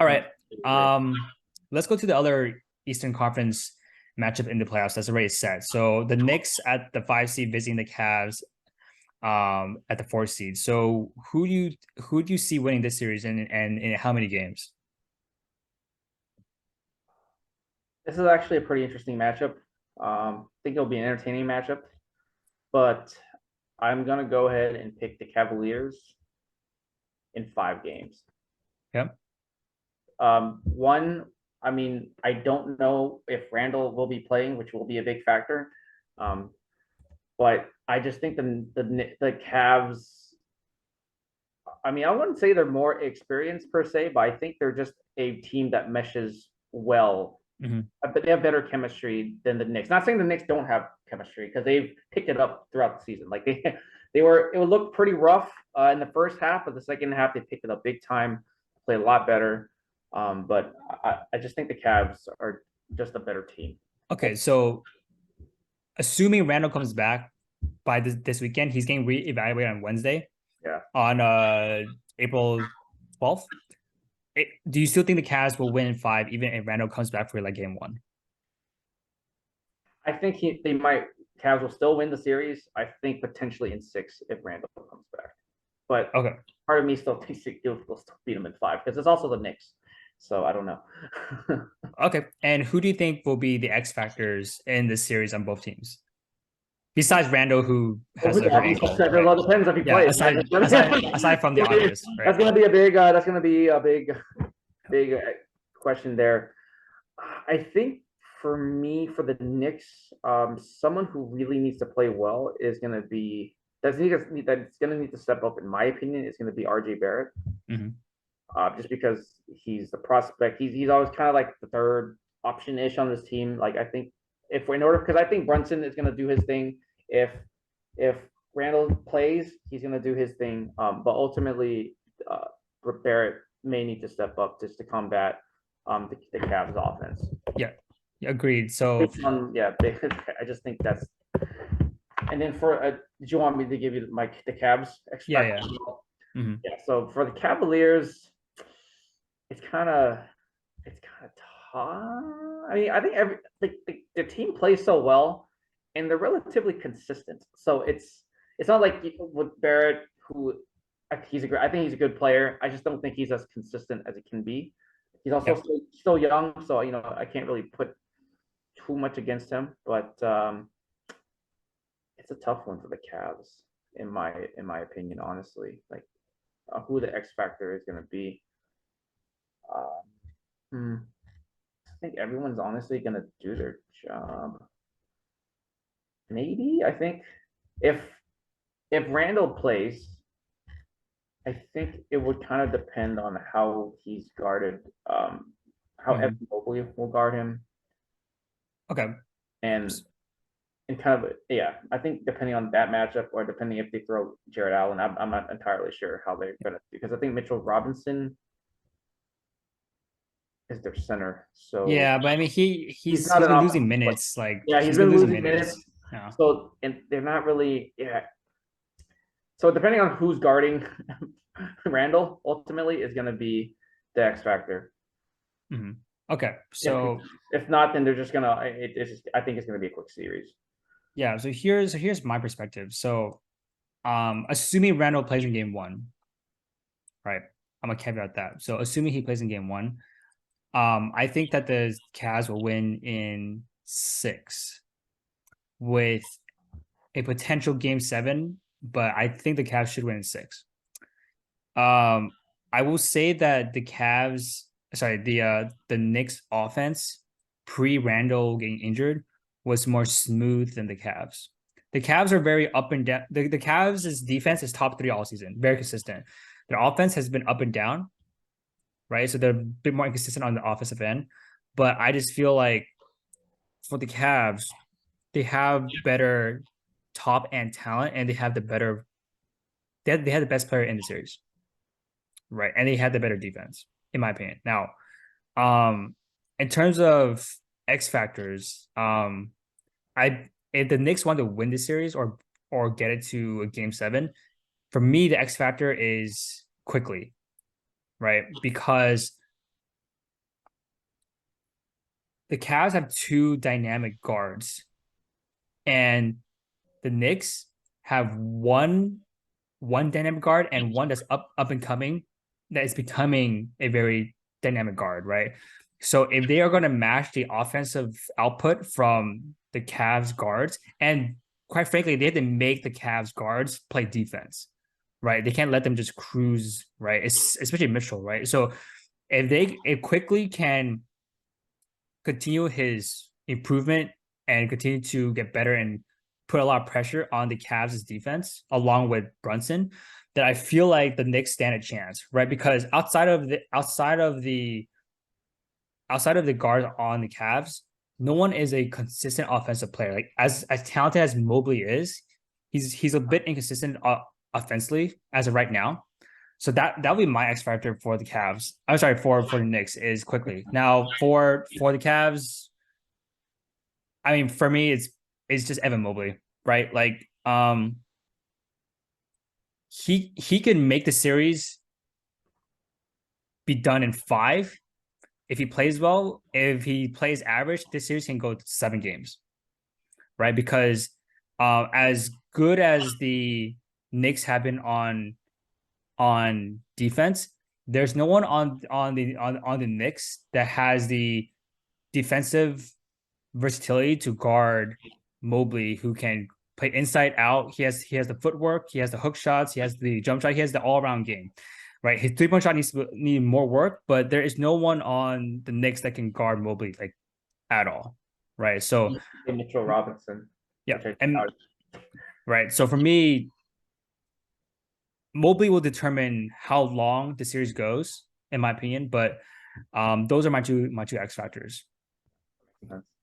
All right. Let's go to the other Eastern Conference matchup in the playoffs that's already set. So the Knicks at the 5 seed visiting the Cavs at the 4 seed. So who do you see winning this series and in how many games? This is actually a pretty interesting matchup. I think it'll be an entertaining matchup, but I'm gonna go ahead and pick the Cavaliers in 5 games. Yep. One, I mean, I don't know if Randle will be playing, which will be a big factor. But I just think the Cavs. I mean, I wouldn't say they're more experienced per se, but I think they're just a team that meshes well. Mm-hmm. But they have better chemistry than the Knicks. Not saying the Knicks don't have chemistry because they've picked it up throughout the season. Like they were, it would look pretty rough in the first half, but the second half they picked it up big time, play a lot better. But I just think the Cavs are just a better team. Okay, so assuming Randall comes back by this weekend, he's getting reevaluated on Wednesday. Yeah. On April 12th. Do you still think the Cavs will win in 5 even if Randall comes back for like game 1? I think they might. Cavs will still win the series. I think potentially in 6 if Randall comes back. But okay, part of me still thinks they'll still beat them in 5 because it's also the Knicks. So I don't know. okay, and who do you think will be the X factors in this series on both teams? Besides Randall, who has a hurt ankle. Right? It all depends if he plays. Aside from the obvious. Right? That's going to be a big. That's going to be a big question there. I think for me, for the Knicks, someone who really needs to play well is going to be that's going to need to step up. In my opinion, is going to be RJ Barrett. Mm-hmm. Just because he's the prospect, he's always kind of like the third option ish on this team. Like I think because I think Brunson is going to do his thing. If Randall plays, he's going to do his thing. But ultimately, Barrett may need to step up just to combat the Cavs offense. Yeah, agreed. So I just think that's. And then did you want me to give you the Cavs? Yeah. Mm-hmm. Yeah. So for the Cavaliers, it's kind of tough. I mean, I think the team plays so well, and they're relatively consistent. So it's not like with Barrett, who I think he's a good player. I just don't think he's as consistent as it can be. He's also still young, so I can't really put too much against him. But it's a tough one for the Cavs, in my opinion, honestly. Like who the X factor is going to be. I think everyone's honestly going to do their job. Maybe I think if Randall plays, I think it would kind of depend on how he's guarded, how Evan Mobley will guard him. Okay. And kind of I think depending on that matchup or depending if they throw Jared Allen, I'm not entirely sure how they're going to do because I think Mitchell Robinson is their center. So yeah, but I mean he's been losing minutes. Like he's been losing minutes. Yeah. So and they're not really So depending on who's guarding Randall, ultimately is going to be the X factor. Mm-hmm. Okay, so if not, then they're just gonna. I think it's going to be a quick series. Yeah. So here's my perspective. So, assuming Randall plays in game 1, right? I'm gonna caveat that. So assuming he plays in game 1, I think that the Cavs will win in 6 with a potential game 7, but I think the Cavs should win in 6. I will say that the Knicks offense pre-Randall getting injured was more smooth than the Cavs. The Cavs are very up and down. The Cavs' defense is top 3 all season, very consistent. Their offense has been up and down, right? So they're a bit more inconsistent on the offensive end. But I just feel like for the Cavs, they have better top end talent, and they have the best player in the series, right? And they had the better defense, in my opinion. Now, in terms of X factors, if the Knicks want to win the series or get it to a game 7, for me the X factor is Quickley, right? Because the Cavs have two dynamic guards, and the Knicks have one dynamic guard and one that's up and coming that is becoming a very dynamic guard, right? So if they are going to match the offensive output from the Cavs guards, and quite frankly, they have to make the Cavs guards play defense, right? They can't let them just cruise, right? It's especially Mitchell, right? So if Quickley can continue his improvement and continue to get better and put a lot of pressure on the Cavs' defense along with Brunson, that I feel like the Knicks stand a chance, right? Because outside of the guards on the Cavs, no one is a consistent offensive player. Like as talented as Mobley is, he's a bit inconsistent offensively as of right now. So that'll be my X factor for the Cavs. I'm sorry, for the Knicks is Quickley. Now for the Cavs, I mean, for me, it's just Evan Mobley, right? Like, he can make the series be done in 5 if he plays well. If he plays average, this series can go 7 games, right? Because as good as the Knicks have been on defense, there's no one on the Knicks that has the defensive versatility to guard Mobley, who can play inside out. He has the footwork, he has the hook shots, he has the jump shot, he has the all around game. Right, his 3-point shot need more work, but there is no one on the Knicks that can guard Mobley like at all. Right, so Mitchell Robinson. Yeah, and right. So for me, Mobley will determine how long the series goes, in my opinion. But those are my two X factors.